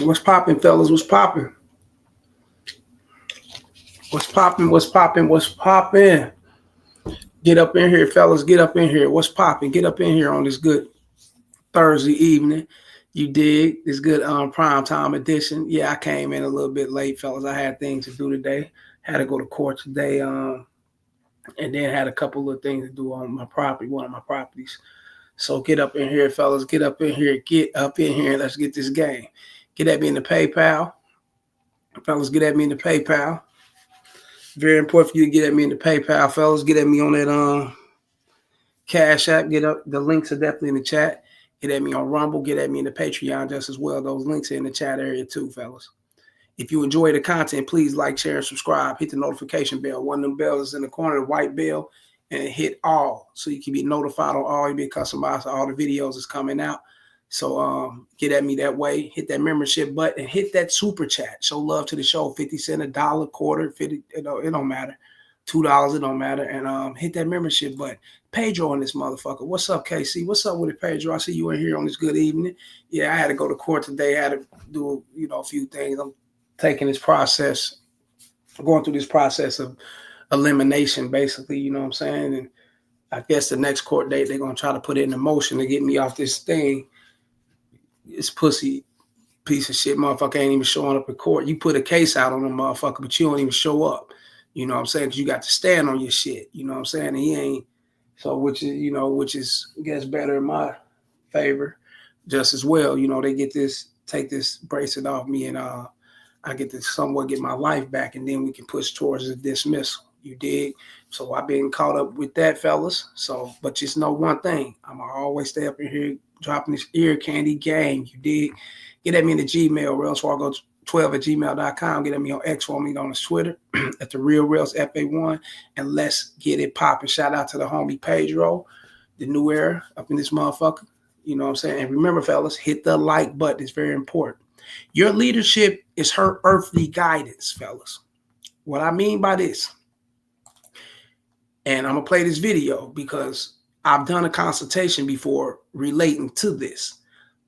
What's popping, fellas? What's popping? What's popping? What's popping? What's popping? Get up in here, fellas. Get up in here. What's popping? Get up in here on this good Thursday evening. You dig? This good prime time edition. Yeah, I came in a little bit late, fellas. I had things to do today. Had to go to court today. And then had a couple of things to do on my property, one of my properties. So get up in here, fellas. Get up in here. Get up in here. Let's get this game. Get at me in the PayPal. Fellas, get at me in the PayPal. Very important for you to get at me in the PayPal, fellas. Get at me on that Cash App. Get up. The links are definitely in the chat. Get at me on Rumble. Get at me in the Patreon just as well. Those links are in the chat area too, fellas. If you enjoy the content, please like, share, and subscribe. Hit the notification bell. One of them bells is in the corner, the white bell, and hit all so you can be notified on all. You be customized to all the videos that's coming out. So get at me that way. Hit that membership button and hit that super chat. Show love to the show. 50 cents, a dollar, quarter, 50. It don't matter. $2, it don't matter. And hit that membership button. Pedro on this motherfucker. What's up, KC? What's up with it, Pedro? I see you in here on this good evening. Yeah, I had to go to court today. I had to do a few things. I'm taking this process, going through this process of elimination, basically. You know what I'm saying? And I guess the next court date they're gonna try to put it in motion to get me off this thing. This pussy piece of shit motherfucker ain't even showing up in court. You put a case out on the motherfucker, but you don't even show up. You know what I'm saying? Because you got to stand on your shit. You know what I'm saying? And he ain't. So which is I guess better in my favor, just as well. You know, they take this bracelet off me, and I get to somewhat get my life back, and then we can push towards the dismissal. You dig? So I've been caught up with that, fellas. So, but just know one thing: I'm gonna always stay up in here dropping this ear candy game. You dig? Get at me in the Gmail, RailsFargo12@gmail.com. Get at me on X, follow me on Twitter at the Real Rails FA1, and let's get it popping. Shout out to the homie Pedro, the new era up in this motherfucker. You know what I'm saying? And remember, fellas, hit the like button. It's very important. Your leadership is her earthly guidance, fellas. What I mean by this, and I'm going to play this video because I've done a consultation before relating to this.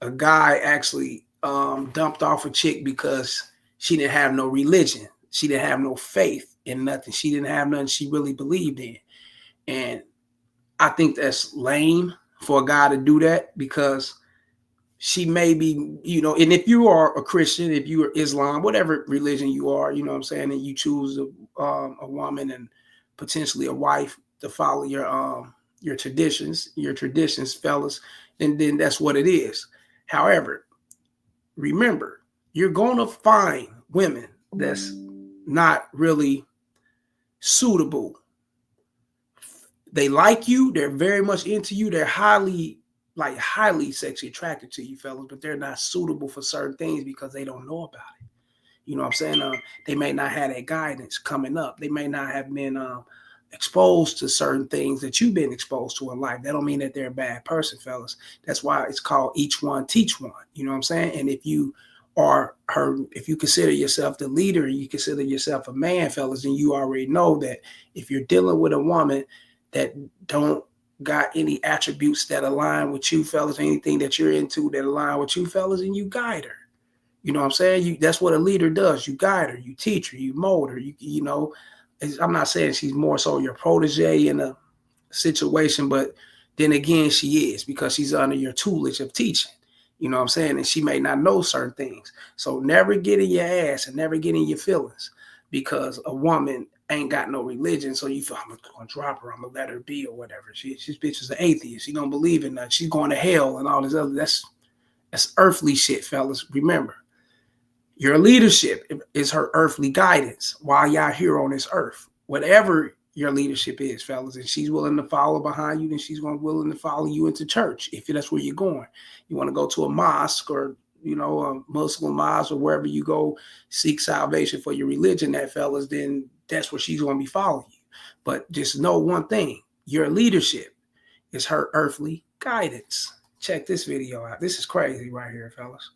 A guy actually dumped off a chick because she didn't have no religion. She didn't have no faith in nothing. She didn't have nothing she really believed in. And I think that's lame for a guy to do that because she may be, and if you are a Christian, if you are Islam, whatever religion you are, you know what I'm saying, and you choose a woman and potentially a wife to follow your traditions, fellas, and then that's what it is. However, remember, you're going to find women that's not really suitable. They like you. They're very much into you. They're highly sexually attracted to you, fellas, but they're not suitable for certain things because they don't know about it. You know what I'm saying? They may not have that guidance coming up. They may not have been exposed to certain things that you've been exposed to in life. That don't mean that they're a bad person, fellas. That's why it's called each one teach one. You know what I'm saying? And if you consider yourself the leader and you consider yourself a man, fellas, then you already know that if you're dealing with a woman that don't got any attributes that align with you, fellas, anything that you're into that align with you, fellas, and you guide her. You know what I'm saying? That's what a leader does. You guide her, you teach her, you mold her. I'm not saying she's more so your protege in a situation, but then again, she is because she's under your tutelage of teaching. You know what I'm saying? And she may not know certain things. So never get in your ass and never get in your feelings because a woman ain't got no religion. So you feel, I'm going to drop her. I'm going to let her be or whatever. She's bitch is an atheist. She don't believe in that. She's going to hell and all this other. That's earthly shit, fellas. Remember, your leadership is her earthly guidance while y'all here on this earth. Whatever your leadership is, fellas, and she's willing to follow behind you, then she's willing to follow you into church if that's where you're going. You want to go to a mosque or, a Muslim mosque or wherever you go seek salvation for your religion, that fellas, then that's where she's going to be following you. But just know one thing, your leadership is her earthly guidance. Check this video out. This is crazy right here, fellas.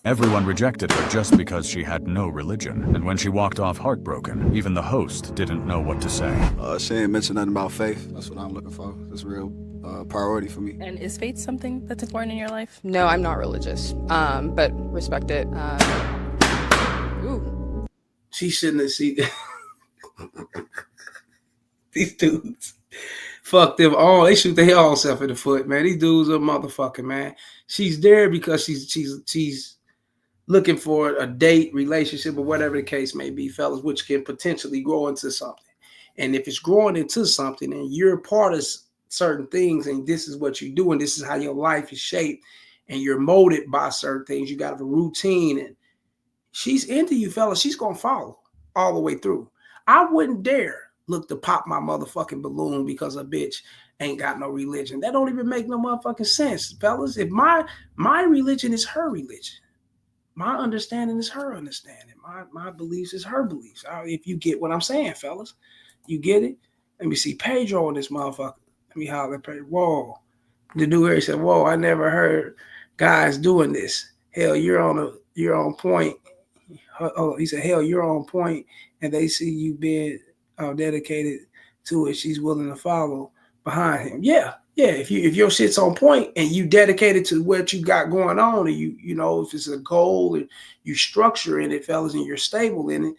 Everyone rejected her just because she had no religion, and when she walked off heartbroken, even the host didn't know what to say. She ain't mentioned nothing about faith. That's what I'm looking for. That's a real priority for me. And is faith something that's important in your life? No, I'm not religious, but respect it. Ooh. She shouldn't have seen these dudes. Fuck them all. They shoot their all self in the foot, man. These dudes are motherfucking, man. She's there because she's looking for a date, relationship, or whatever the case may be, fellas, which can potentially grow into something. And if it's growing into something and you're part of certain things and this is what you do and this is how your life is shaped and you're molded by certain things, you got a routine and she's into you, fellas, she's going to follow all the way through. I wouldn't dare look to pop my motherfucking balloon because a bitch ain't got no religion. That don't even make no motherfucking sense, fellas. If my religion is her religion, my understanding is her understanding. My beliefs is her beliefs. If you get what I'm saying, fellas, you get it? Let me see Pedro in this motherfucker. Let me holler at Pedro. Whoa. The dude here said, whoa, I never heard guys doing this. Hell, you're on point. Oh, he said, hell, you're on point, and they see you being dedicated to it. She's willing to follow behind him. Yeah. If your shit's on point and you dedicated to what you got going on, and you know if it's a goal and you structure in it, fellas, and you're stable in it,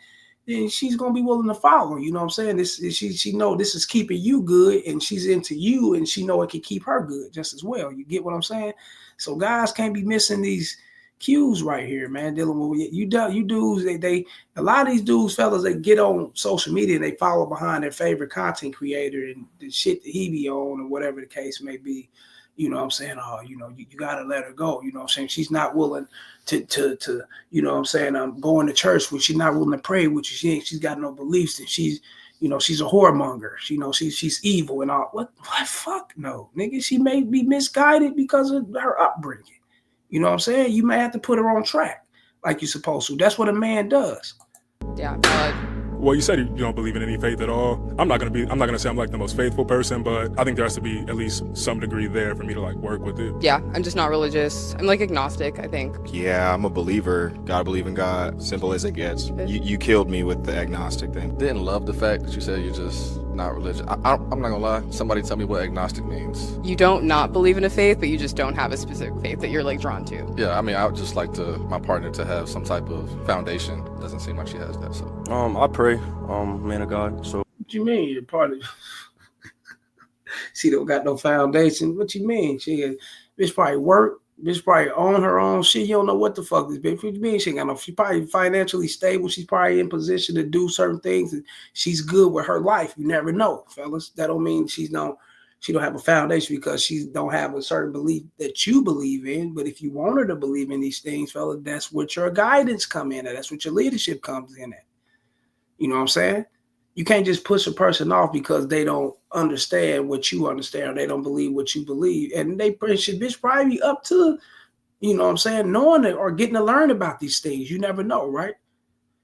then she's gonna be willing to follow. You know what I'm saying? She know this is keeping you good, and she's into you, and she know it can keep her good just as well. You get what I'm saying? So guys can't be missing these cues right here, man. Dealing with you dudes, they a lot of these dudes, fellas, they get on social media and they follow behind their favorite content creator and the shit that he be on or whatever the case may be. You know what I'm saying? Oh, you know, you gotta let her go. You know what I'm saying? She's not willing to you know what I'm saying, going to church when she's not willing to pray with you. She's got no beliefs, and she's, you know, she's a whoremonger. You know, she's evil and all. What fuck no, nigga. She may be misguided because of her upbringing. You know what I'm saying? You may have to put her on track like you're supposed to. That's what a man does. Yeah. Well, you said you don't believe in any faith at all. I'm not gonna say I'm like the most faithful person, but I think there has to be at least some degree there for me to like work with it. Yeah, I'm just not religious. I'm like agnostic, I think. Yeah, I'm a believer. Gotta believe in God. Simple as it gets. You killed me with the agnostic thing. Didn't love the fact that you said you're just not religious. I'm not gonna lie. Somebody tell me what agnostic means. You don't not believe in a faith, but you just don't have a specific faith that you're like drawn to. Yeah, I mean, I would just like my partner to have some type of foundation. Doesn't seem like she has that. So I pray, man of God. So what you mean you're part of? She don't got no foundation. What you mean? Bitch probably work. Bitch probably own her own shit. You don't know what the fuck this bitch. What you mean? She ain't got no. She probably financially stable. She's probably in position to do certain things, and she's good with her life. You never know, fellas. That don't mean she don't have a foundation because she don't have a certain belief that you believe in. But if you want her to believe in these things, fellas, that's what your guidance come in at. That's what your leadership comes in at. You know what I'm saying? You can't just push a person off because they don't understand what you understand or they don't believe what you believe. And they should bitch probably be up to, you know what I'm saying, knowing it or getting to learn about these things. You never know, right?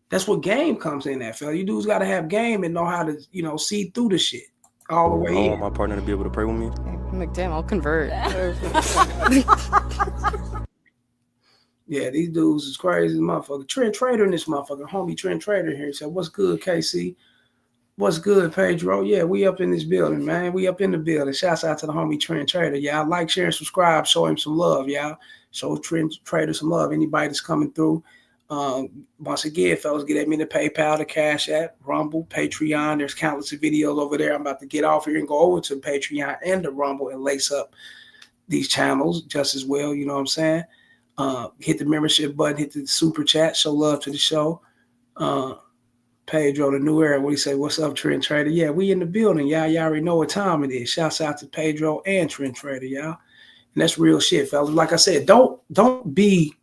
That's what game comes in at, fella. You dudes got to have game and know how to, you know, see through the shit all the way in. I want my partner to be able to pray with me. I'm like, damn, I'll convert. Yeah, these dudes is crazy, motherfucker. Trent Trader in this motherfucker. Homie Trent Trader here. He said, what's good, KC? What's good, Pedro? Yeah, we up in this building, man. We up in the building. Shouts out to the homie Trent Trader. Y'all like, share, and subscribe. Show him some love, y'all. Show Trent Trader some love. Anybody that's coming through. Once again, fellas, get at me the PayPal, the Cash App, Rumble, Patreon. There's countless of videos over there. I'm about to get off here and go over to Patreon and the Rumble and lace up these channels just as well. You know what I'm saying? Hit the membership button, hit the super chat, show love to the show. Pedro, the new era, what he say? What's up, Trent Trader? Yeah, we in the building, y'all. Y'all already know what time it is. Shouts out to Pedro and Trent Trader, y'all. And that's real shit, fellas. Like I said, don't be,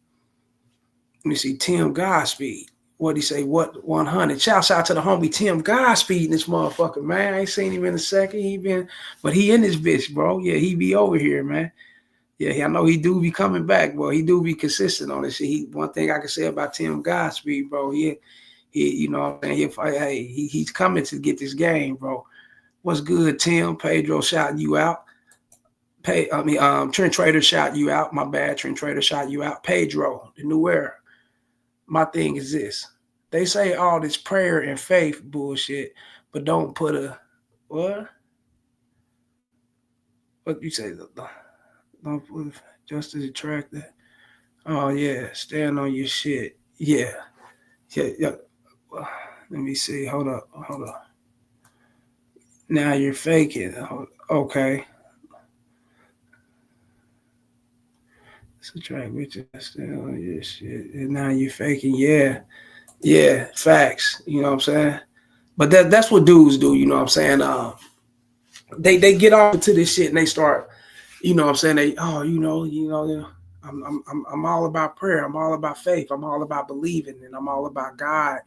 let me see, Tim Godspeed. What'd he say? What 100? Shouts out to the homie Tim Godspeed in this motherfucker, man. I ain't seen him in a second. But he in this bitch, bro. Yeah, he be over here, man. Yeah, I know he do be coming back, bro. He do be consistent on this shit. One thing I can say about Tim Godspeed, bro, he you know, he's coming to get this game, bro. What's good, Tim? Pedro shouting you out. Trent Trader shot you out. My bad. Trent Trader shot you out. Pedro, the new era. My thing is this. They say all this prayer and faith bullshit, but don't put a what? What you say? Don't put just as attractive. Oh yeah, stand on your shit. Yeah. Yeah. Let me see. Hold up. Now you're faking. Okay. It's a track with you. Stand on your shit. And now you're faking. Yeah. Yeah. Facts. You know what I'm saying? But that's what dudes do. You know what I'm saying? They get off into this shit and they start. You know what I'm saying? They I'm all about prayer. I'm all about faith. I'm all about believing, and I'm all about God.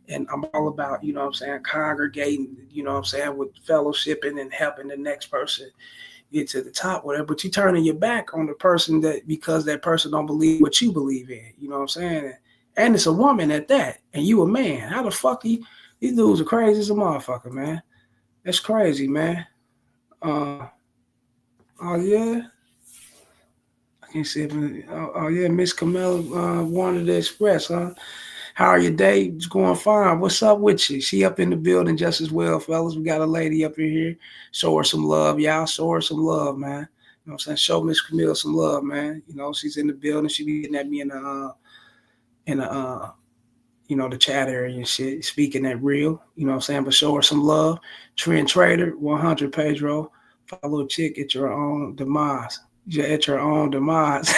And I'm all about, you know what I'm saying, congregating, you know what I'm saying, with fellowshipping and helping the next person get to the top, whatever. But you turning your back on the person because that person don't believe what you believe in. You know what I'm saying? And it's a woman at that. And you a man. How the fuck these dudes are crazy as a motherfucker, man. That's crazy, man. Oh yeah. I can't see it. Oh yeah, Miss Camilla wanted to express, huh? How are your days going? Fine. What's up with you? She up in the building just as well, fellas. We got a lady up in here. Show her some love, y'all. Show her some love, man. You know what I'm saying? Show Miss Camille some love, man. You know, she's in the building. She be getting at me in the the chat area and shit, speaking that real. You know what I'm saying? But show her some love. Trend Trader, 100 Pedro. Follow a chick at your own demise. At your own demise.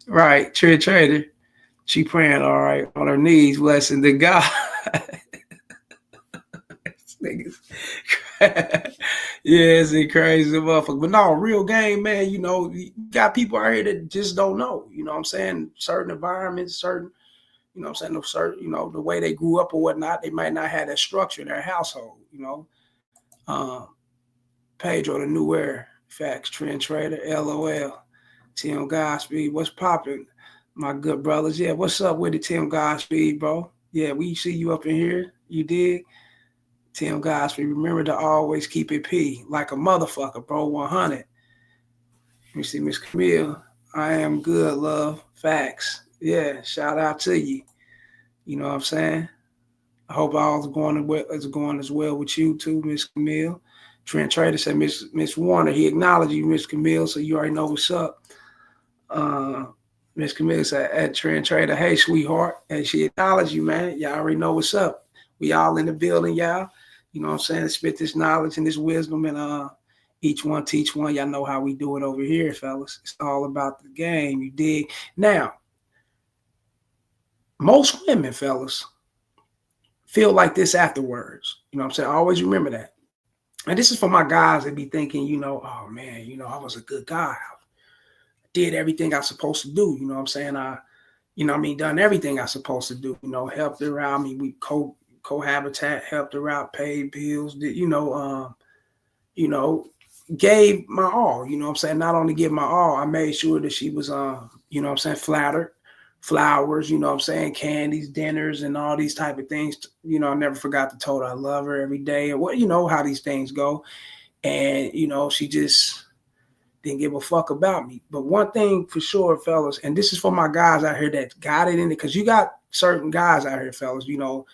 Right, Trent Trader. She praying all right on her knees, blessing the God. Yeah, it's crazy motherfucker. But no, real game, man. You know, you got people out here that just don't know. You know what I'm saying? Certain environments, certain, you know what I'm saying, certain, you know, the way they grew up or whatnot, they might not have that structure in their household, you know. Pedro, the new era. Facts, Trend Trader, LOL. Tim Godspeed, what's popping, my good brothers? Yeah, what's up with it, Tim Godspeed, bro? Yeah, we see you up in here. You dig? Tim Godspeed, remember to always keep it P, like a motherfucker, bro, 100. Let me see, Miss Camille. I am good, love. Facts. Yeah, shout out to you. You know what I'm saying? I hope all is going as well with you too, Miss Camille. Trent Trader said, Miss Warner, he acknowledged you, Miss Camille, so you already know what's up. Miss Camille said at Trend Trader, hey sweetheart, and she acknowledged you, man. Y'all already know what's up. We all in the building, y'all. You know what I'm saying? Spit this knowledge and this wisdom, and each one teach one. Y'all know how we do it over here, fellas. It's all about the game. You dig? Now, most women, fellas, feel like this afterwards. You know what I'm saying? Always remember that. And this is for my guys that be thinking, you know, oh man, you know, I was a good guy. Did everything I was supposed to do. You know what I'm saying? Done everything I was supposed to do. You know, helped her out. I mean, we cohabitat, helped her out, paid bills, gave my all. You know what I'm saying? Not only give my all, I made sure that she was, you know what I'm saying, flattered, flowers, you know what I'm saying, candies, dinners, and all these type of things. You know, I never forgot to tell her I love her every day, or what, you know, how these things go. And, you know, she just didn't give a fuck about me. But one thing for sure, fellas, and this is for my guys out here that got it in it, because you got certain guys out here, fellas, you know,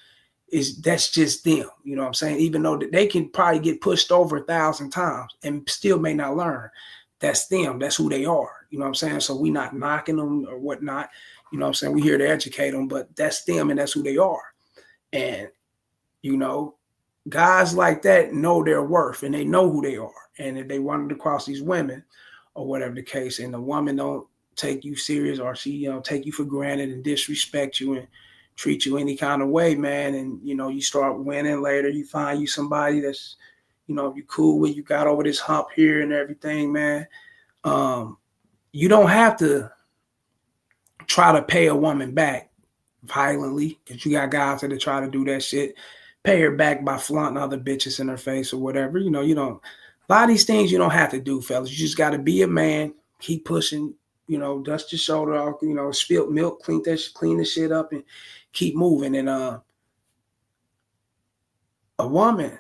that's just them. You know what I'm saying? Even though they can probably get pushed over 1,000 times and still may not learn. That's them. That's who they are. You know what I'm saying? So we not knocking them or whatnot. You know what I'm saying? We're here to educate them, but that's them and that's who they are. And, you know, guys like that know their worth and they know who they are. And if they wanted to cross these women or whatever the case, and the woman don't take you serious, or she, you know, take you for granted and disrespect you and treat you any kind of way, man, and, you know, you start winning later, you find you somebody that's, you know, you cool with, you got over this hump here and everything, man. You don't have to try to pay a woman back violently, because you got guys that try to do that shit. Pay her back by flaunting other bitches in her face or whatever. You know, you don't. A lot of these things you don't have to do, fellas. You just got to be a man, keep pushing, you know, dust your shoulder off, you know, spilt milk, clean the shit up and keep moving. And a woman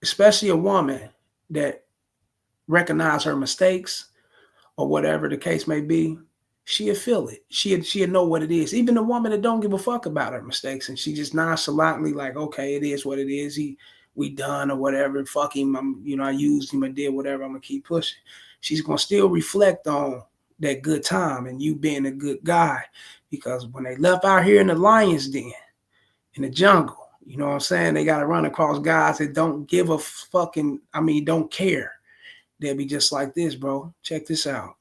especially a woman that recognize her mistakes or whatever the case may be, she'll feel it. She'll know what it is. Even the woman that don't give a fuck about her mistakes and she just nonchalantly like, okay, it is what it is. We done or whatever. Fuck him. I used him. I did whatever. I'm gonna keep pushing. She's gonna still reflect on that good time and you being a good guy, because when they left out here in the lion's den, in the jungle, you know what I'm saying? They got to run across guys that don't give a fucking, don't care. They'll be just like this, bro. Check this out.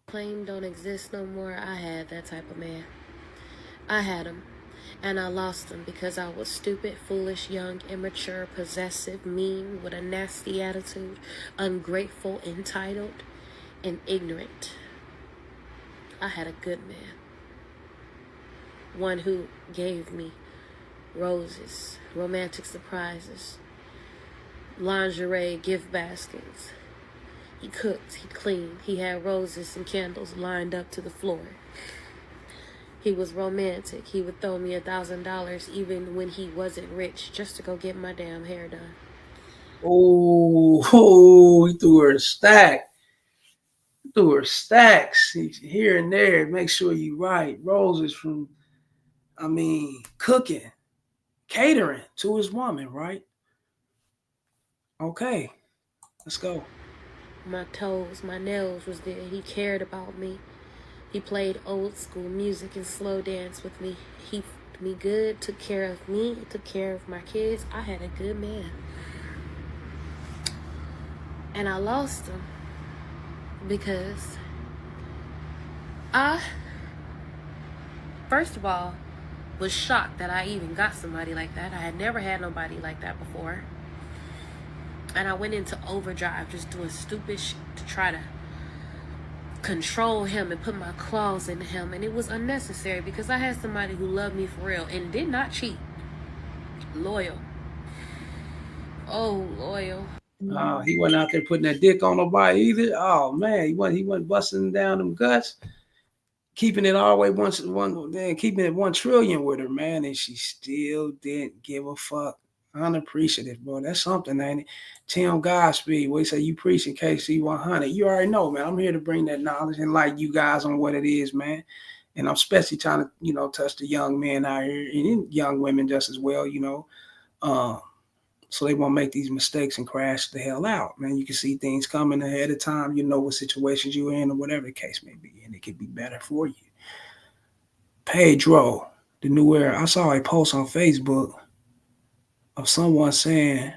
Claim don't exist no more. I had that type of man. I had him. And I lost him because I was stupid, foolish, young, immature, possessive, mean, with a nasty attitude, ungrateful, entitled, and ignorant. I had a good man. One who gave me roses, romantic surprises, lingerie, gift baskets. He cooked, he cleaned, he had roses and candles lined up to the floor. He was romantic. He would throw me $1,000 even when he wasn't rich just to go get my damn hair done. Oh, he threw her a stack. Threw her stacks here and there. Make sure you right. Roses from, cooking, catering to his woman, right? Okay, let's go. My toes, my nails was there. He cared about me. He played old school music and slow dance with me. He fucked me good, took care of me, took care of my kids. I had a good man. And I lost him because I, first of all, was shocked that I even got somebody like that. I had never had nobody like that before. And I went into overdrive just doing stupid shit to try to control him and put my claws in him. And it was unnecessary because I had somebody who loved me for real and did not cheat. Loyal. Oh, loyal. He wasn't out there putting that dick on nobody either. Oh man, he wasn't busting down them guts, keeping it all the way keeping it 1 trillion with her, man, and she still didn't give a fuck. Unappreciative, bro. That's something, ain't it? Tim Godspeed, what he say, you preaching KC 100. You already know, man. I'm here to bring that knowledge and light you guys on what it is, man. And I'm especially trying to, touch the young men out here and young women just as well, so they won't make these mistakes and crash the hell out, man. You can see things coming ahead of time. You know what situations you're in or whatever the case may be, and it could be better for you. Pedro, the new era. I saw a post on Facebook of someone saying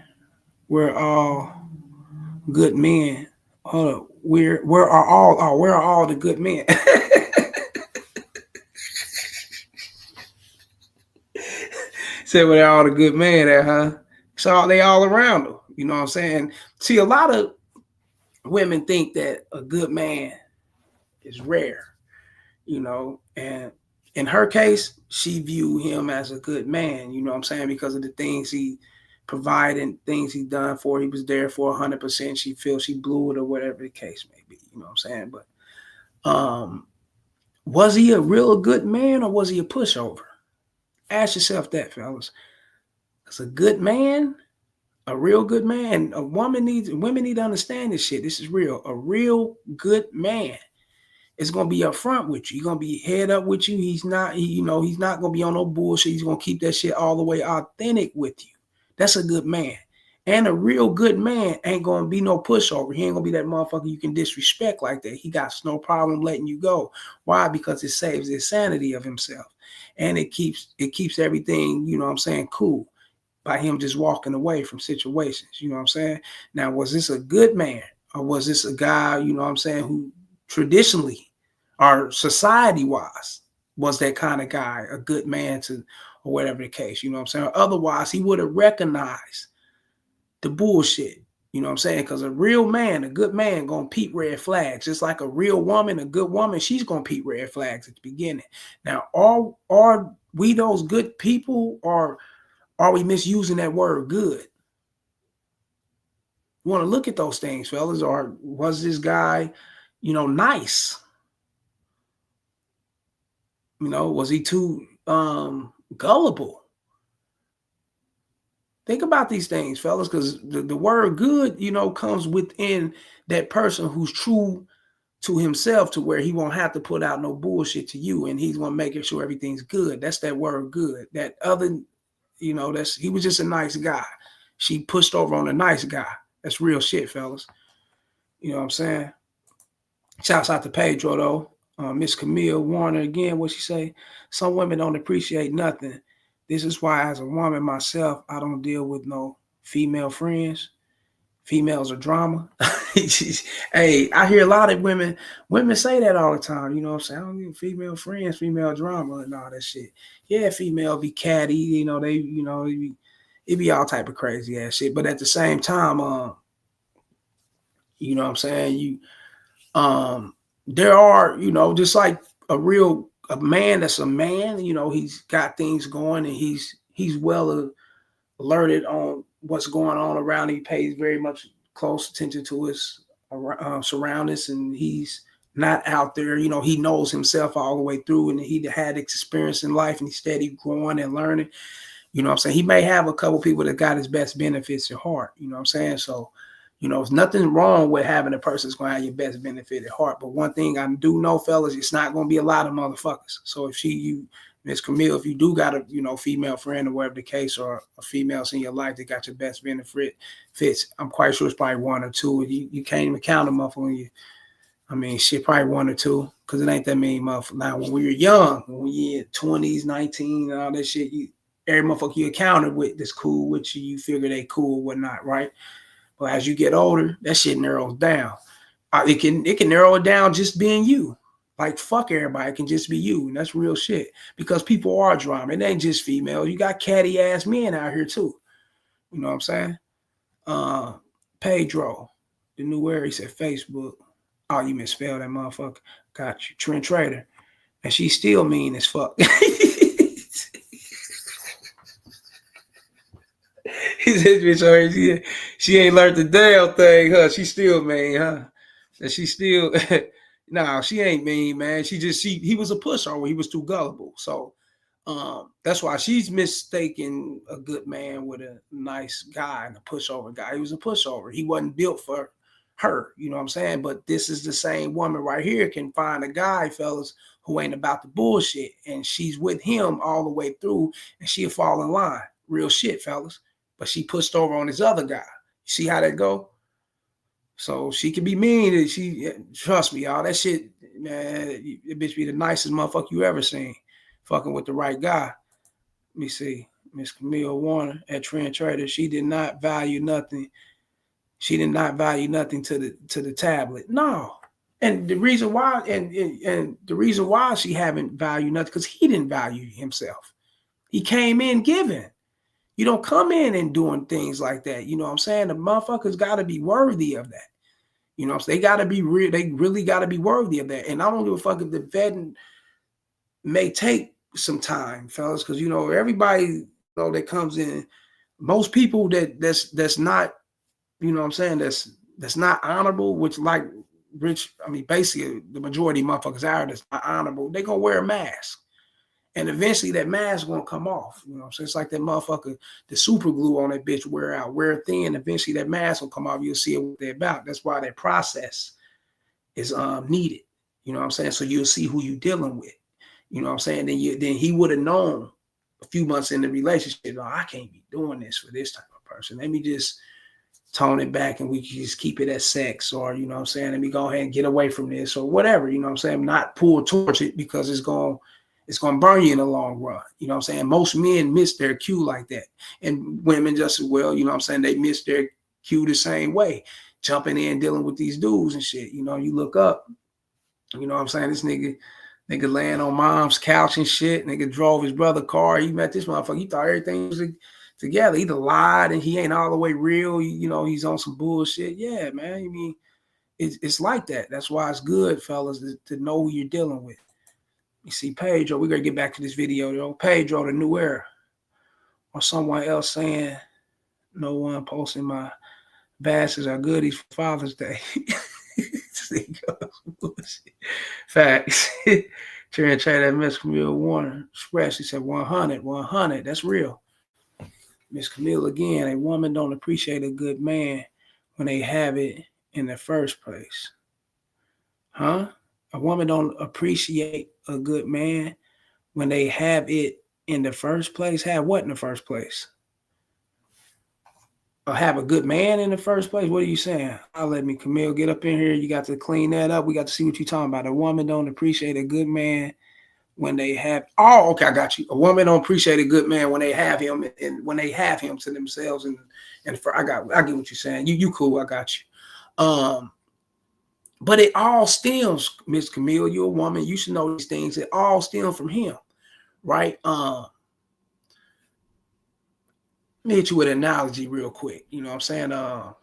we're all good men. Hold up, where are all the good men? Said where are all the good men at, huh? So they all around them. You know what I'm saying? See, a lot of women think that a good man is rare, and in her case, she viewed him as a good man, you know what I'm saying, because of the things he provided and things he done for her. He was there for 100%. She feels she blew it or whatever the case may be, you know what I'm saying? But was he a real good man or was he a pushover? Ask yourself that, fellas. As a good man, a real good man, women need to understand this shit. This is real. A real good man is gonna be upfront with you. He's gonna be head up with you. He's not gonna be on no bullshit. He's gonna keep that shit all the way authentic with you. That's a good man. And a real good man ain't gonna be no pushover. He ain't gonna be that motherfucker you can disrespect like that. He got no problem letting you go. Why? Because it saves the sanity of himself. And it keeps everything, cool, by him just walking away from situations, you know what I'm saying? Now, was this a good man or was this a guy, who traditionally or society-wise was that kind of guy, a good man or whatever the case, you know what I'm saying? Or otherwise, he would have recognized the bullshit, you know what I'm saying? Because a real man, a good man, gonna peep red flags. Just like a real woman, a good woman, she's gonna peep red flags at the beginning. Now, are we those good people or are we misusing that word good? You want to look at those things, fellas. Or was this guy, nice? Was he too gullible? Think about these things, fellas, because the word good, you know, comes within that person who's true to himself, to where he won't have to put out no bullshit to you, and he's gonna make sure everything's good. That's that word good. That other, you know, he was just a nice guy. She pushed over on a nice guy. That's real shit, fellas. You know what I'm saying? Shouts out to Pedro though. Miss Camille Warner again. What she say? Some women don't appreciate nothing. This is why, as a woman myself, I don't deal with no female friends. Females are drama. Hey, I hear a lot of women say that all the time. You know what I'm saying? I don't need female friends, female drama, and all that shit. Yeah, female be catty. You know, it be all type of crazy ass shit. But at the same time, you know what I'm saying? There are, you know, just like a man that's a man, you know, he's got things going, and he's well alerted on what's going on around him. He pays very much close attention to his surroundings, and he's not out there, you know, he knows himself all the way through, and he had experience in life, and he's steady growing and learning. You know what I'm saying? He may have a couple people that got his best benefits at heart, you know what I'm saying? So, you know, there's nothing wrong with having a person that's going to have your best benefit at heart. But one thing I do know, fellas, it's not going to be a lot of motherfuckers. So if Miss Camille, if you do got a, you know, female friend or whatever the case, or a female in your life that got your best benefits, I'm quite sure it's probably one or two. You can't even count them up when you, I mean, shit, probably one or two, because it ain't that many motherfuckers. Now, when we were young, when you're 20s, 19, and all that shit, every motherfucker you encountered with that's cool with you, you figure they cool or whatnot, right? But as you get older, that shit narrows down. It can narrow it down just being you. Like, fuck everybody, it can just be you. And that's real shit. Because people are drama. It ain't just females. You got catty ass men out here too. You know what I'm saying? Pedro, the new era, he said Facebook. Oh, you misspelled that motherfucker. Got you. Trent Trader. And she's still mean as fuck. He said, bitch, she ain't learned the damn thing, huh? She still mean, huh? And she still, nah, she ain't mean, man. He was a pushover. He was too gullible. So that's why she's mistaken a good man with a nice guy and a pushover guy. He was a pushover. He wasn't built for her, you know what I'm saying? But this is the same woman right here can find a guy, fellas, who ain't about the bullshit. And she's with him all the way through, and she'll fall in line. Real shit, fellas. But she pushed over on this other guy. You see how that go? So she can be mean. Trust me, y'all. That shit, man, that bitch be the nicest motherfucker you ever seen. Fucking with the right guy. Let me see. Miss Camille Warner at Trend Trader. She did not value nothing. She did not value nothing to the tablet. No. And the reason why, and the reason why she haven't valued nothing, because he didn't value himself. He came in giving. You don't come in and doing things like that. You know what I'm saying? The motherfuckers got to be worthy of that. You know what I'm saying? They got to be real. They really got to be worthy of that. And I don't give a fuck if the vetting may take some time, fellas, because, you know, everybody, you know, that comes in, most people that's not, you know what I'm saying, that's not honorable, which like rich, I mean, basically the majority of motherfuckers out that's not honorable, they're going to wear a mask. And eventually that mask gonna come off. You know what I'm saying? It's like that motherfucker, the super glue on that bitch wear thin. Eventually that mask will come off. You'll see what they're about. That's why that process is needed. You know what I'm saying? So you'll see who you're dealing with. You know what I'm saying? Then he would have known a few months in the relationship, oh, I can't be doing this for this type of person. Let me just tone it back and we can just keep it as sex, or, you know what I'm saying, let me go ahead and get away from this or whatever. You know what I'm saying? Not pull towards it, because it's going to burn you in the long run. You know what I'm saying? Most men miss their cue like that. And women just as well, you know what I'm saying? They miss their cue the same way. Jumping in, dealing with these dudes and shit. You know, you look up, you know what I'm saying? This nigga laying on mom's couch and shit. Nigga drove his brother's car. He met this motherfucker. He thought everything was together. He lied and he ain't all the way real. You know, he's on some bullshit. Yeah, man. I mean, it's like that. That's why it's good, fellas, to know who you're dealing with. You see, Pedro, we're going to get back to this video, though. Pedro, the new era. Or someone else saying, no one posting my bastards are goodies for Father's Day. Facts. Trying to that Miss Camille Warner Express. He said 100. That's real. Miss Camille again, a woman don't appreciate a good man when they have it in the first place. Huh? A woman don't appreciate a good man when they have it in the first place. Have what in the first place? Or have a good man in the first place? What are you saying? I'll let me, Camille, get up in here. You got to clean that up. We got to see what you're talking about. A woman don't appreciate a good man when they have. Oh, okay, I got you. A woman don't appreciate a good man when they have him, and when they have him to themselves. And I get what you're saying. You cool. I got you. But it all stems, Miss Camille. You're a woman. You should know these things. It all stems from him, right? Let me hit you with an analogy real quick. You know what I'm saying? Now,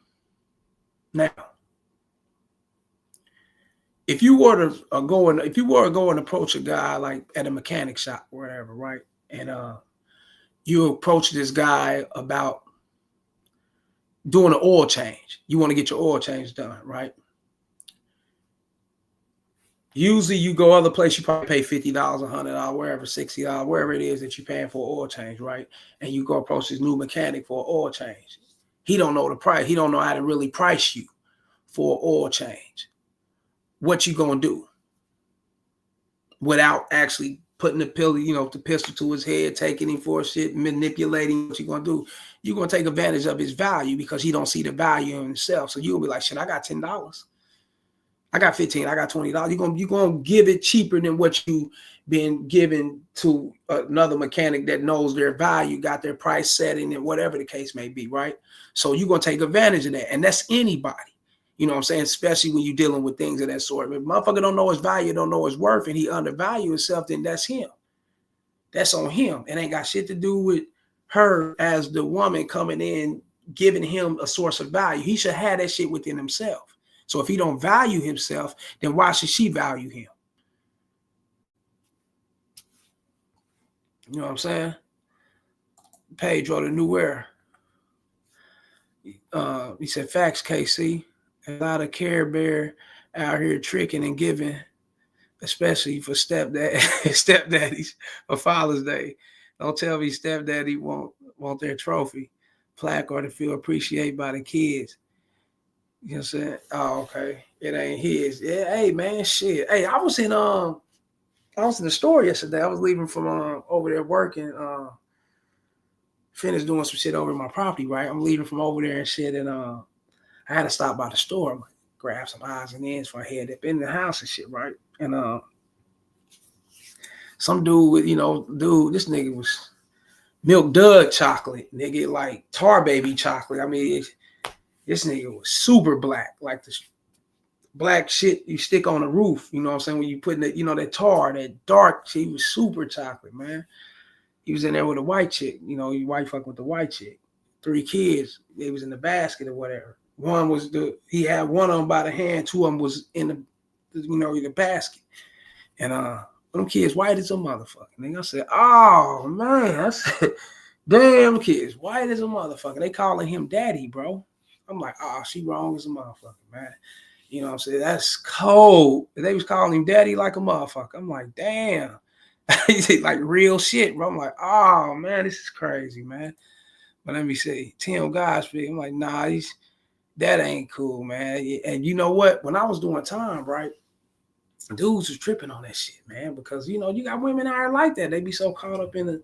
if you were to go and approach a guy like at a mechanic shop or whatever, right? And you approach this guy about doing an oil change. You want to get your oil change done, right? Usually you go other place, you probably pay $50, $100, wherever, $60, wherever it is that you're paying for an oil change, right? And you go approach this new mechanic for an oil change. He don't know the price. He don't know how to really price you for an oil change. What you gonna do? Without actually putting the pistol to his head, taking him for shit, manipulating, what you gonna do? You're gonna take advantage of his value because he don't see the value in himself. So you'll be like, shit, I got $10. I got $15, I got $20. You're gonna give it cheaper than what you've been given to another mechanic that knows their value, got their price setting, and whatever the case may be, right? So you're gonna take advantage of that. And that's anybody. You know what I'm saying? Especially when you're dealing with things of that sort. If motherfucker don't know his value, don't know his worth, and he undervalue himself, then that's him. That's on him. It ain't got shit to do with her as the woman coming in, giving him a source of value. He should have that shit within himself. So if he don't value himself, then why should she value him? You know what I'm saying? Pedro, the new era. He said, facts, KC. A lot of Care Bear out here tricking and giving, especially for stepdaddies for Father's Day. Don't tell me stepdaddy want their trophy, plaque, or to feel appreciated by the kids. You know what I'm saying? Oh, okay. It ain't his. Yeah, hey man, shit. Hey, I was in the store yesterday. I was leaving from over there working, finished doing some shit over my property, right? I'm leaving from over there and shit, and I had to stop by the store, grab some odds and ends for I head up in the house and shit, right? And some dude with, this nigga was Milk Dud chocolate, nigga, like Tar Baby chocolate. I mean, this nigga was super black, like the black shit you stick on the roof. You know what I'm saying? When you put that, that tar, that dark shit, he was super chocolate, man. He was in there with a white chick. You white fuck with the white chick. 3 kids. They was in the basket or whatever. One was he had one of them by the hand. 2 of them was in the basket. And them kids white as a motherfucker. And I said, oh man, I said, damn kids, white as a motherfucker. They calling him daddy, bro. I'm like, oh, she wrong as a motherfucker, man. You know what I'm saying? That's cold. They was calling him daddy like a motherfucker. I'm like, damn. Like real shit, bro. I'm like, oh man, this is crazy, man. But let me see. Tim Godspeed. I'm like, nah, that ain't cool, man. And you know what? When I was doing time, right, dudes was tripping on that shit, man. Because, you got women out here like that. They be so caught up in a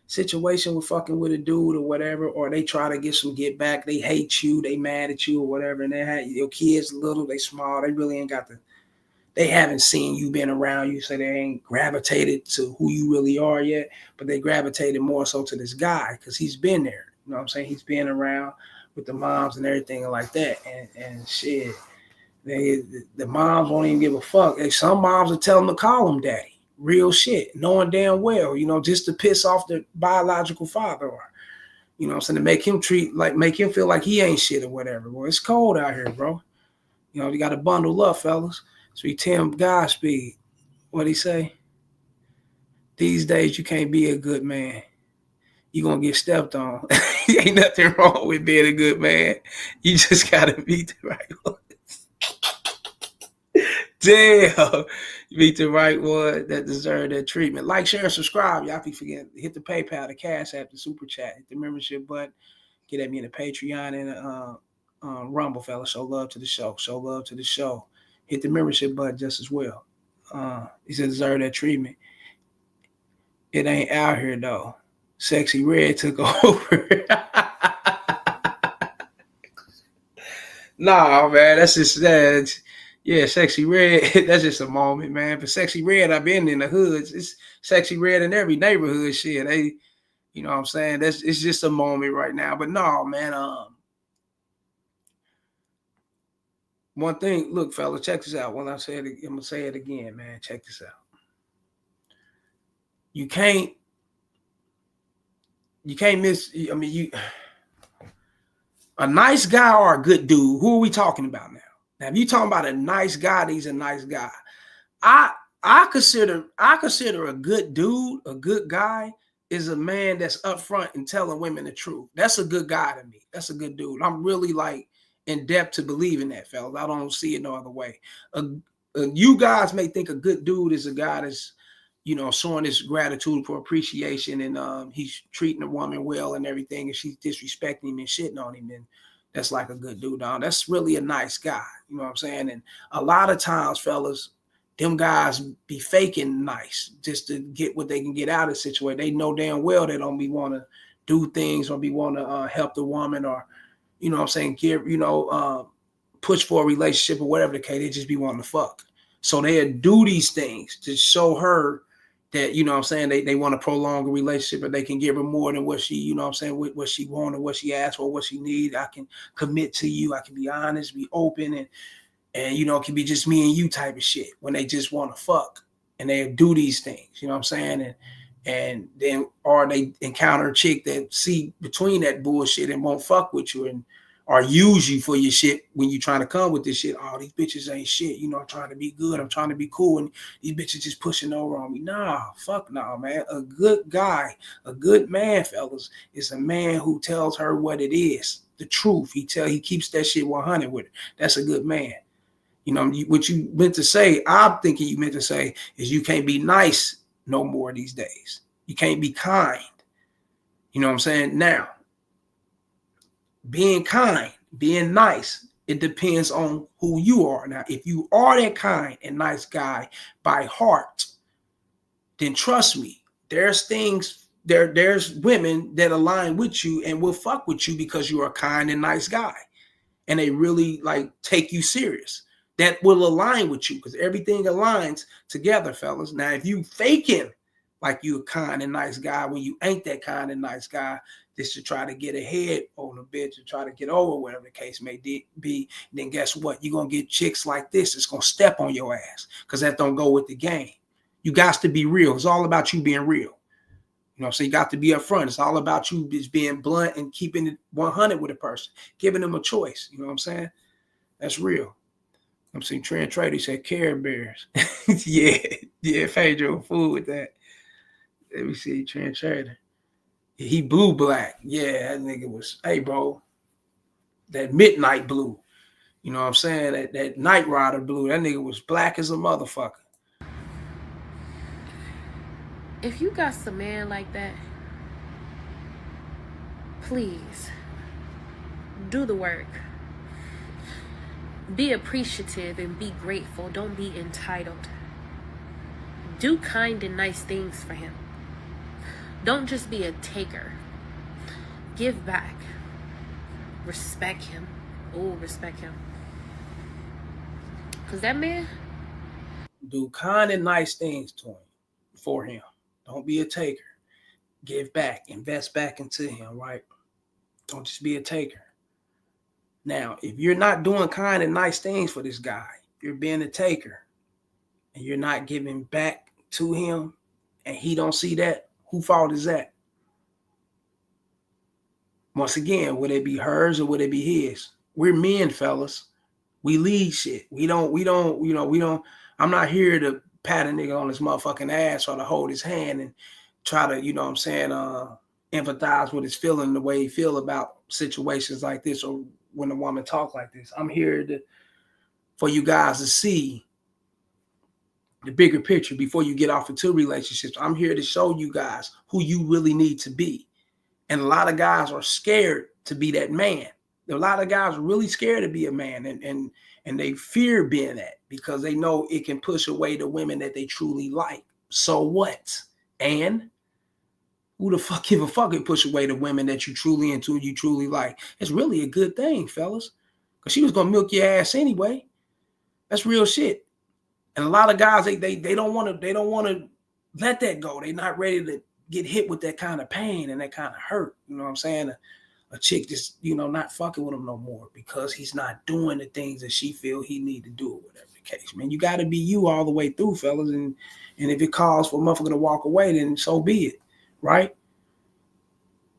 situation with fucking with a dude or whatever, or they try to get some get back. They hate you. They mad at you or whatever. And they had your kids little, they small. They really ain't got they haven't seen you been around you. So they ain't gravitated to who you really are yet. But they gravitated more so to this guy because he's been there. You know what I'm saying? He's been around with the moms and everything like that. And shit, the moms won't even give a fuck. Some moms will tell them to call him daddy. Real shit, knowing damn well, just to piss off the biological father, or, to make him make him feel like he ain't shit or whatever. Well, it's cold out here, bro. You got to bundle up, fellas. So Tim Godspeed, what'd he say? These days, you can't be a good man. You're going to get stepped on. Ain't nothing wrong with being a good man. You just got to be the right one. Damn. You meet the right one that deserve that treatment. Like, share, and subscribe. Y'all be forgetting. Hit the PayPal, the Cash App, the Super Chat, hit the membership button. Get at me in the Patreon and Rumble, fella. Show love to the show. Show love to the show. Hit the membership button just as well. He said deserve that treatment. It ain't out here though. Sexy Red took over. Nah, man, that's just that. Yeah, Sexy Red. That's just a moment, man. But Sexy Red, I've been in the hoods. It's Sexy Red in every neighborhood. Shit, they, you know what I'm saying? It's just a moment right now. But no, man. One thing, look, fella, check this out. When I say it, I'm gonna say it again, man. Check this out. You can't miss. I mean, a nice guy or a good dude. Who are we talking about now? Now, if you talking about a nice guy, he's a nice guy. I consider a good dude, a good guy, is a man that's upfront and telling women the truth. That's a good guy to me. That's a good dude. I'm really like in depth to believe in that, fellas. I don't see it no other way. You guys may think a good dude is a guy that's, you know, showing his gratitude for appreciation and he's treating a woman well and everything, and she's disrespecting him and shitting on him, and that's like a good dude, dog. That's really a nice guy. You know what I'm saying? And a lot of times, fellas, them guys be faking nice just to get what they can get out of the situation. They know damn well they don't be want to do things or be want to help the woman or, you know what I'm saying, give, you know, push for a relationship or whatever the case. They just be wanting to fuck. So they'll do these things to show her that, you know what I'm saying, they want to prolong a relationship, but they can give her more than what she, you know what I'm saying, what she wanted, what she asked for, what she needs. I can commit to you. I can be honest, be open, and you know, it can be just me and you type of shit when they just want to fuck and they do these things, you know what I'm saying? And then, or they encounter a chick that see between that bullshit and won't fuck with you and or use you for your shit when you trying to come with this shit. Oh, these bitches ain't shit. You know, I'm trying to be good. I'm trying to be cool. And these bitches just pushing over on me. Nah, fuck no, man. A good guy, a good man, fellas, is a man who tells her what it is, the truth. He keeps that shit 100 with her. That's a good man. You know, what you meant to say, I'm thinking you meant to say, is you can't be nice no more these days. You can't be kind. You know what I'm saying? Now, being kind, being nice, it depends on who you are. Now, if you are that kind and nice guy by heart, then trust me, there's things, there's women that align with you and will fuck with you because you're a kind and nice guy. And they really like take you serious. That will align with you because everything aligns together, fellas. Now, if you faking like you a kind and nice guy when you ain't that kind and nice guy, just to try to get ahead on a bitch, to try to get over whatever the case may be, then guess what? You're going to get chicks like this. It's going to step on your ass because that don't go with the game. You got to be real. It's all about you being real. You know, so you got to be upfront. It's all about you just being blunt and keeping it 100 with a person, giving them a choice. You know what I'm saying? That's real. I'm seeing Trent Trader said Care Bears. yeah, Pedro, fool with that. Let me see, Trent Trader. He blue black. Yeah, that nigga was, hey, bro, that midnight blue. You know what I'm saying? That Night Rider blue. That nigga was black as a motherfucker. If you got some man like that, please do the work. Be appreciative and be grateful. Don't be entitled. Do kind and nice things for him. Don't just be a taker. Give back. Respect him. Oh, respect him. Because that man, do kind and nice things to him, for him. Don't be a taker. Give back. Invest back into him, right? Don't just be a taker. Now, if you're not doing kind and nice things for this guy, you're being a taker, and you're not giving back to him, and he don't see that, whose fault is that? Once again, would it be hers or would it be his? We're men, fellas. We lead shit. We don't, I'm not here to pat a nigga on his motherfucking ass or to hold his hand and try to, you know what I'm saying, empathize with his feeling the way he feel about situations like this or when a woman talk like this. I'm here for you guys to see the bigger picture before you get off into relationships. I'm here to show you guys who you really need to be. And a lot of guys are scared to be that man. A lot of guys are really scared to be a man, and they fear being that because they know it can push away the women that they truly like. So what? And who the fuck give a fuck and push away the women that you truly into and you truly like? It's really a good thing, fellas, because she was gonna milk your ass anyway. That's real shit. And a lot of guys, they don't want to let that go. They're not ready to get hit with that kind of pain and that kind of hurt. You know what I'm saying? A chick just, not fucking with him no more because he's not doing the things that she feel he need to do or whatever the case. Man, you got to be you all the way through, fellas. And if it calls for a motherfucker to walk away, then so be it, right?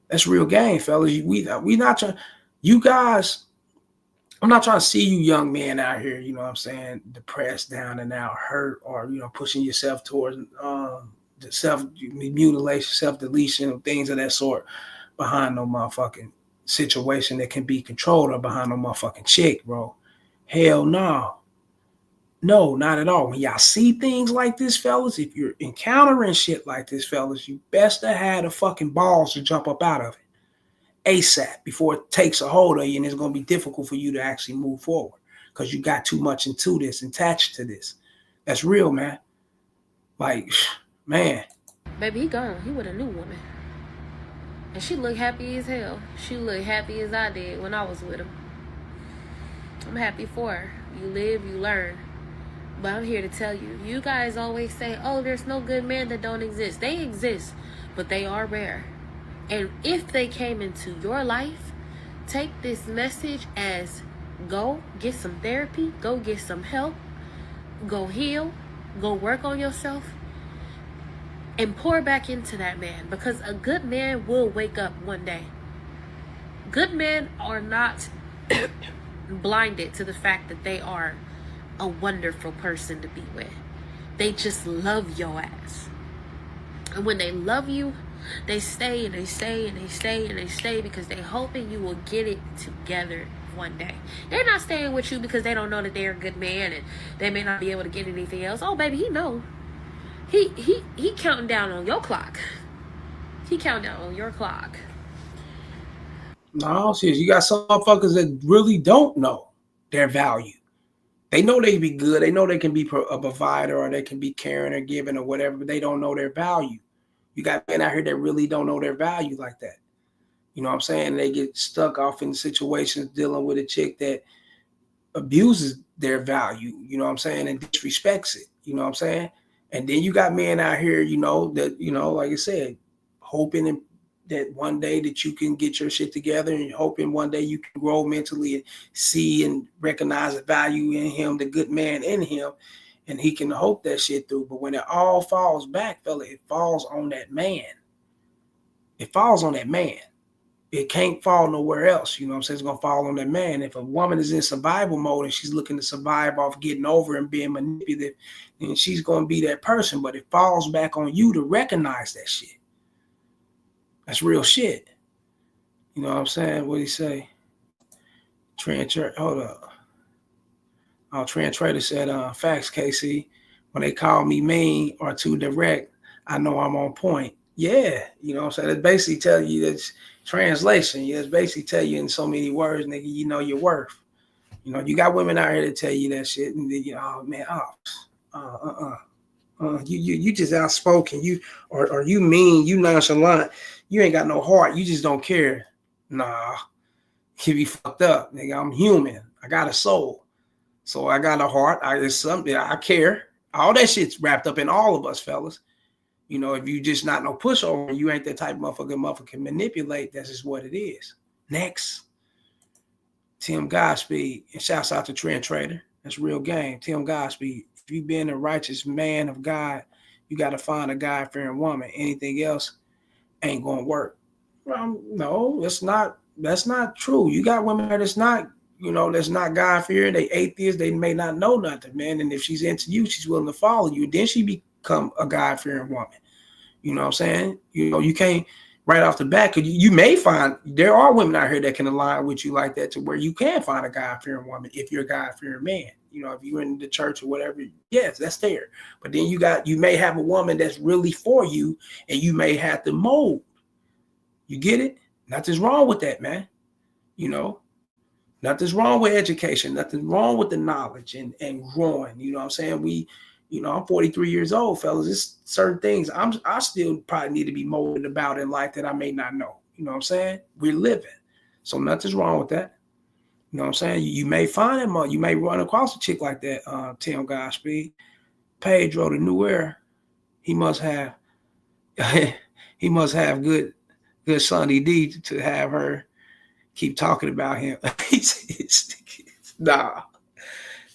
That's real game, fellas. We not trying, you guys, I'm not trying to see you young men out here, you know what I'm saying, depressed, down and out, hurt, or, pushing yourself towards self-mutilation, self-deletion, things of that sort behind no motherfucking situation that can be controlled or behind no motherfucking chick, bro. Hell no. No, not at all. When y'all see things like this, fellas, if you're encountering shit like this, fellas, you best to have the fucking balls to jump up out of it ASAP before it takes a hold of you, and it's going to be difficult for you to actually move forward because you got too much into this, attached to this. That's real, man. Like, man. Baby, he gone. He with a new woman. And she looked happy as hell. She looked happy as I did when I was with him. I'm happy for her. You live, you learn. But I'm here to tell you, you guys always say, oh, there's no good men that don't exist. They exist, but they are rare. And if they came into your life, take this message as go get some therapy, go get some help, go heal, go work on yourself, and pour back into that man, because a good man will wake up one day. Good men are not blinded to the fact that they are a wonderful person to be with. They just love your ass. And when they love you, they stay and they stay and they stay and they stay because they're hoping you will get it together one day. They're not staying with you because they don't know that they're a good man and they may not be able to get anything else. Oh, baby, he know. He counting down on your clock. He counting down on your clock. No, shit. You got some motherfuckers that really don't know their value. They know they be good. They know they can be a provider or they can be caring or giving or whatever, but they don't know their value. You got men out here that really don't know their value like that. You know what I'm saying? They get stuck off in situations dealing with a chick that abuses their value, you know what I'm saying, and disrespects it, you know what I'm saying? And then you got men out here, that, like I said, hoping that one day that you can get your shit together and hoping one day you can grow mentally and see and recognize the value in him, the good man in him, and he can hope that shit through. But when it all falls back, fella, it falls on that man. It falls on that man. It can't fall nowhere else. You know what I'm saying? It's going to fall on that man. If a woman is in survival mode and she's looking to survive off getting over and being manipulative, then she's going to be that person. But it falls back on you to recognize that shit. That's real shit. You know what I'm saying? What did he say? Hold up. Trent Trader said, facts, KC. When they call me mean or too direct, I know I'm on point. Yeah, you know what I'm saying? It basically tell you that's translation. It's basically tell you in so many words, nigga, you know your worth. You got women out here to tell you that shit, and then you just outspoken. You or you mean, you nonchalant. You ain't got no heart. You just don't care. Nah, you be fucked up, nigga. I'm human. I got a soul, so I got a heart. It's something I care. All that shit's wrapped up in all of us, fellas. If you just not no pushover, you ain't that type of motherfucker can manipulate. That's just what it is. Next, Tim Godspeed. And shouts out to Trent Trader. That's real game. Tim Godspeed. If you been a righteous man of God, you got to find a God-fearing woman. Anything else ain't going to work. Well, no, that's not true. You got women that's not, that's not God-fearing. They atheists. They may not know nothing, man. And if she's into you, she's willing to follow you. Then she become a God-fearing woman. You know what I'm saying? You can't right off the bat, because you may find there are women out here that can align with you like that to where you can find a God-fearing woman if you're a God-fearing man. You know, if you're in the church or whatever, yes, that's there. But then you may have a woman that's really for you, and you may have to mold. You get it? Nothing's wrong with that, man. You know, nothing's wrong with education. Nothing wrong with the knowledge and growing. You know what I'm saying? I'm 43 years old, fellas. There's certain things I still probably need to be molded about in life that I may not know. You know what I'm saying? We're living. So nothing's wrong with that. You know what I'm saying? You may find him, you may run across a chick like that, Tim Godspeed. Pedro, the new era. He must have good Sonny D to have her keep talking about him.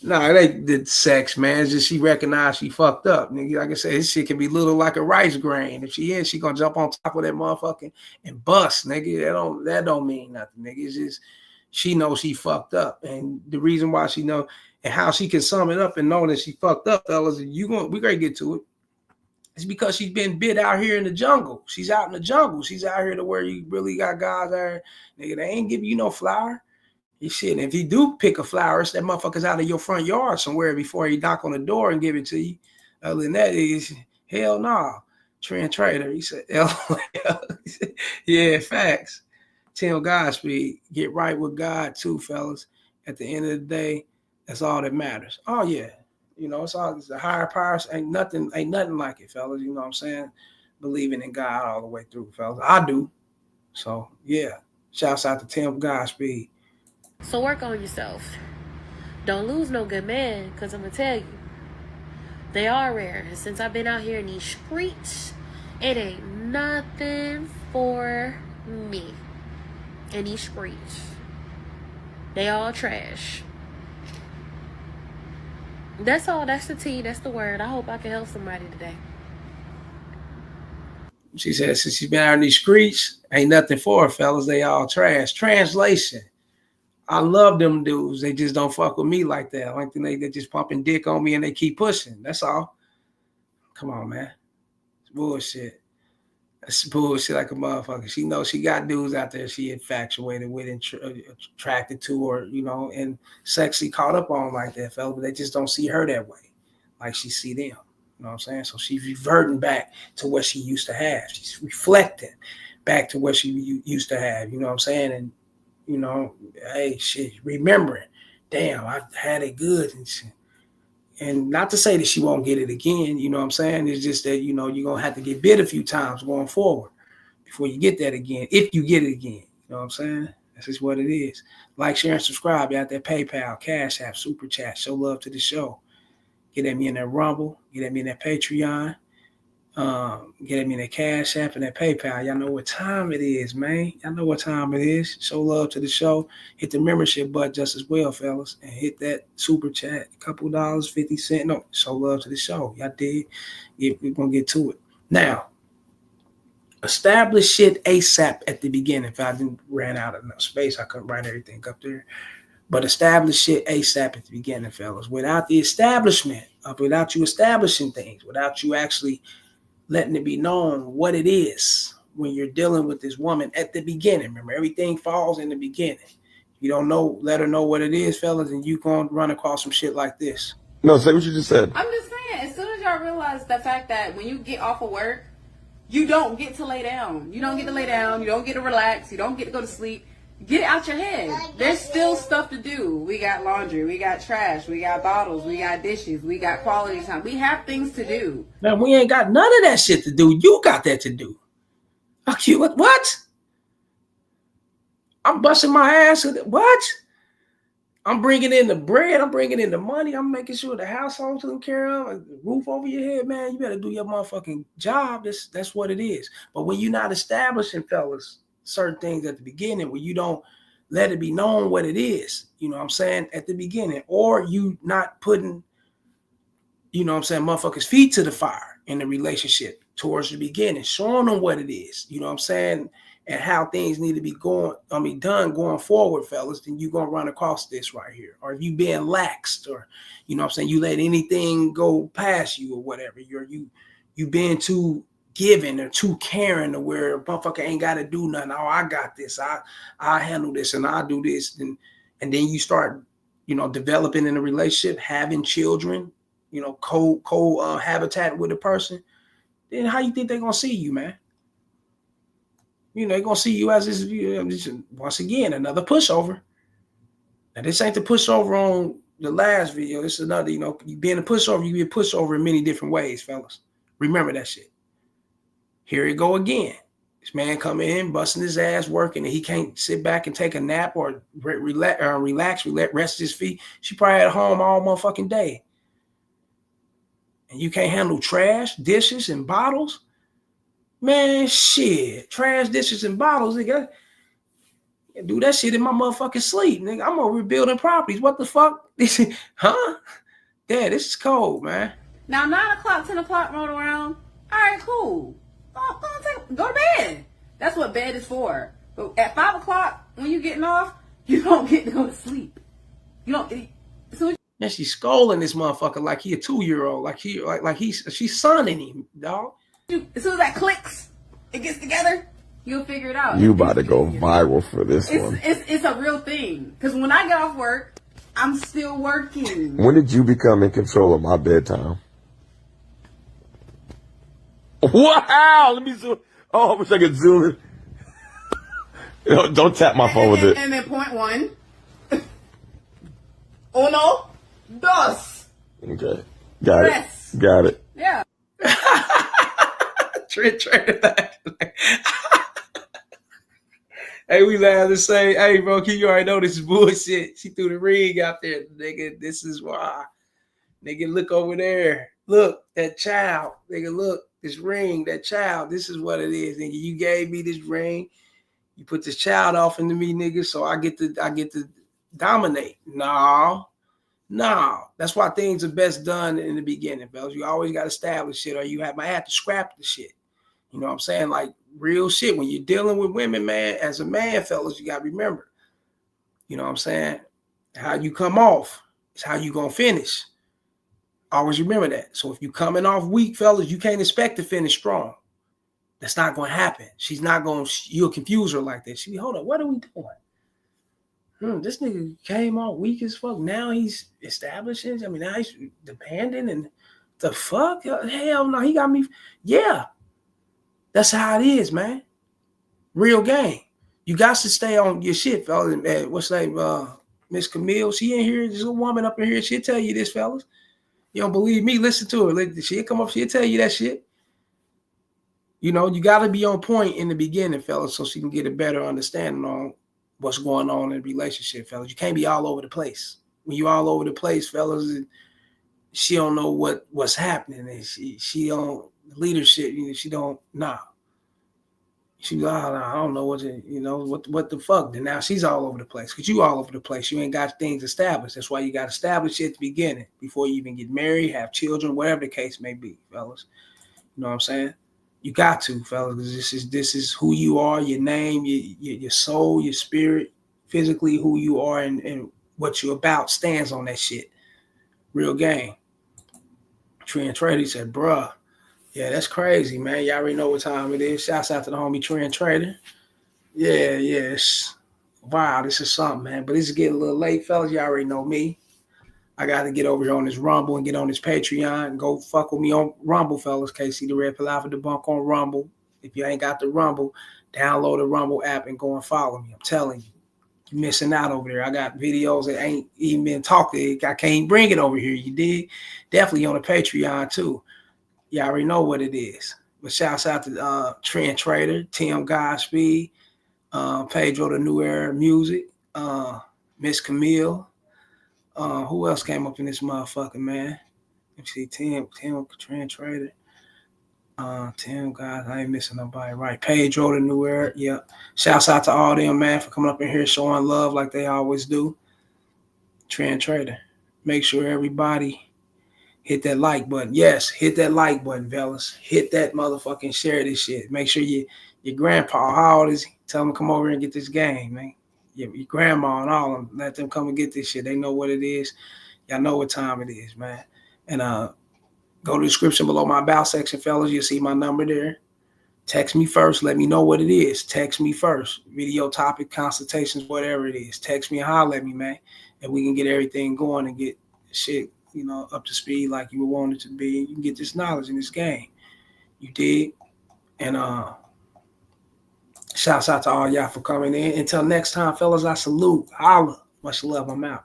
Nah, it ain't the sex, man. It's just she recognized she fucked up. Nigga, like I said, this shit can be little like a rice grain. If she is, she gonna jump on top of that motherfucker and bust, nigga. That don't mean nothing, nigga. It's just she knows she fucked up. And the reason why she know and how she can sum it up and know that she fucked up, fellas, we gonna get to it. It's because she's been bit out here in the jungle. She's out in the jungle. She's out here to where you really got guys there. Nigga, they ain't giving you no flower. You shit. If you do pick a flower, it's that motherfucker's out of your front yard somewhere before he knock on the door and give it to you. Other than that, is hell no. Nah. Trend Trader, he said, yeah, facts. Tim Godspeed, get right with God too, fellas. At the end of the day, that's all that matters. Oh yeah, you know, it's the higher powers. Ain't nothing like it, fellas. You know what I'm saying? Believing in God all the way through, fellas. I do. So yeah, shouts out to Tim Godspeed. So work on yourself. Don't lose no good man, because I'm going to tell you, they are rare. And since I've been out here in these streets, it ain't nothing for me in these streets. They all trash. That's all. That's the tea. That's the word. I hope I can help somebody today. She said, since she's been out in these streets, ain't nothing for her, fellas. They all trash. Translation. I love them dudes. They just don't fuck with me like that. I like they just pumping dick on me and they keep pushing. That's all. Come on, man. It's bullshit. That's bullshit like a motherfucker. She knows she got dudes out there she infatuated with and attracted to, or, you know, and sexy caught up on like that, fella. But they just don't see her that way, like she see them. You know what I'm saying? So she's reverting back to what she used to have. She's reflecting back to what she used to have. You know what I'm saying? And you know, hey, shit, remembering, damn, I had it good and shit. And not to say that she won't get it again, you know what I'm saying? It's just that, you know, you're going to have to get bit a few times going forward before you get that again, if you get it again. You know what I'm saying? That's just what it is. Like, share, and subscribe. You got that PayPal, Cash App, Super Chat. Show love to the show. Get at me in that Rumble. Get at me in that Patreon. Get at me in that Cash App and that PayPal. Y'all know what time it is, man. Y'all know what time it is. Show love to the show. Hit the membership button just as well, fellas. And hit that super chat. A couple dollars, 50 cents. No, show love to the show. Y'all did. We're going to get to it. Now, establish shit ASAP at the beginning. If I didn't ran out of enough space, I couldn't write everything up there. But establish shit ASAP at the beginning, fellas. Without the establishment, without you establishing things, without you actually letting it be known what it is when you're dealing with this woman at the beginning. Remember, everything falls in the beginning. You don't know, let her know what it is, fellas, and you gonna run across some shit like this. No, say what you just said. I'm just saying, as soon as y'all realize the fact that when you get off of work, you don't get to lay down. You don't get to lay down. You don't get to relax. You don't get to go to sleep. Get it out your head. There's still stuff to do. We got laundry. We got trash. We got bottles. We got dishes. We got quality time. We have things to do. Now, we ain't got none of that shit to do. You got that to do. Okay, what? I'm busting my ass. What? I'm bringing in the bread. I'm bringing in the money. I'm making sure the household's taken care of. A roof over your head, man. You better do your motherfucking job. That's what it is. But when you're not establishing, fellas, certain things at the beginning, where you don't let it be known what it is, you know what I'm saying, at the beginning, or you not putting, you know what I'm saying, motherfuckers' feet to the fire in the relationship towards the beginning, showing them what it is, you know what I'm saying, and how things need to be done going forward, fellas, then you're going to run across this right here. Or if you being laxed, or, you know what I'm saying, you let anything go past you or whatever, you being too giving or too caring to where a motherfucker ain't got to do nothing. Oh, I got this. I handle this and I do this. And then you start developing in a relationship, having children, habitat with a person, then how you think they're gonna see you, man? They're gonna see you as this, once again, another pushover. Now, this ain't the pushover on the last video. This is another, you being a pushover, you be a pushover in many different ways, fellas. Remember that shit. Here it go again. This man coming in, busting his ass, working, and he can't sit back and take a nap or relax, rest his feet. She probably at home all motherfucking day. And you can't handle trash, dishes, and bottles? Man, shit. Trash, dishes, and bottles, nigga. I do that shit in my motherfucking sleep, nigga. I'm over building properties. What the fuck? Huh? Yeah, this is cold, man. Now 9 o'clock, 10 o'clock roll around. All right, cool. Go to bed. That's what bed is for. But at 5 o'clock, when you getting off, you don't get to go to sleep. You don't. And she's scolding this motherfucker like he a 2-year-old, like she's sonning him, dog. As soon as that clicks, it gets together, you'll figure it out. You about to go viral for this one. It's a real thing. Because when I get off work, I'm still working. When did you become in control of my bedtime? Wow! Let me zoom. Oh, I wish I could zoom in. Don't tap my phone with it. And then point 1. Uno, dos. Okay. Got it. Got it. Yeah. Hey, we laugh and say, hey, bro, you already know this is bullshit. She threw the ring out there, nigga. This is why. Nigga, look over there. Look, that child. Nigga, look, this ring, that child. This is what it is, nigga. You gave me this ring. You put this child off into me, nigga, so I get to dominate. No. That's why things are best done in the beginning, fellas. You always got to establish shit, or you might have to scrap the shit. You know what I'm saying? Like real shit. When you're dealing with women, man, as a man, fellas, you got to remember. You know what I'm saying? How you come off is how you going to finish. Always remember that. So if you coming off weak, fellas, you can't expect to finish strong. That's not going to happen. She's not going to, you'll confuse her like that. She'll be, hold up, what are we doing? This nigga came off weak as fuck. Now he's establishing. I mean, now he's dependent and the fuck? Hell no, he got me. Yeah. That's how it is, man. Real game. You got to stay on your shit, fellas. What's her name? Miss Camille. She in here. There's a woman up in here. She'll tell you this, fellas. You don't believe me? Listen to her. She'll come up. She'll tell you that shit. You got to be on point in the beginning, fellas, so she can get a better understanding on what's going on in a relationship, fellas. You can't be all over the place. When you all over the place, fellas, she don't know what's happening. And she don't leadership. She don't She I don't know what the fuck. Then now she's all over the place because you all over the place. You ain't got things established. That's why you got to establish it at the beginning before you even get married, have children, whatever the case may be, fellas. You know what I'm saying? You got to, fellas, because this is who you are, your name, your soul, your spirit, physically who you are and what you're about stands on that shit. Real game. Trend Trader said, bruh, yeah, that's crazy, man. Y'all already know what time it is. Shouts out to the homie Trend Trader. Yeah. Wow, this is something, man. But it's getting a little late, fellas. Y'all already know me. I got to get over here on this Rumble and get on this Patreon and go fuck with me on Rumble, fellas. KC the Red Palava Debunk on Rumble. If you ain't got the Rumble, download the Rumble app and go and follow me. I'm telling you, you're missing out over there. I got videos that ain't even been talked to. I can't bring it over here. You dig? Definitely on the Patreon too. Y'all already know what it is. But shouts out to Trend Trader, Tim Godspeed, Pedro the New Era Music, Miss Camille. Who else came up in this motherfucker, man? Let's see, Tim, Trend Trader. Tim, guys, I ain't missing nobody. Right, Pedro the New Era. Yeah. Shouts out to all them, man, for coming up in here showing love like they always do. Trend Trader. Make sure everybody hit that like button. Yes, hit that like button, fellas. Hit that motherfucking share this shit. Make sure your grandpa, how old is he? Tell him to come over and get this game, man. Your grandma and all of them, let them come and get this shit. They know what it is. Y'all know what time it is, man. And go to the description below my about section, fellas. You'll see my number there. Text me first. Let me know what it is. Text me first. Video topic, consultations, whatever it is. Text me and holler at me, man. And we can get everything going and get shit, up to speed like you would want it to be. You can get this knowledge in this game. You dig? And shouts out to all y'all for coming in. Until next time, fellas, I salute. Holla. Much love. I'm out.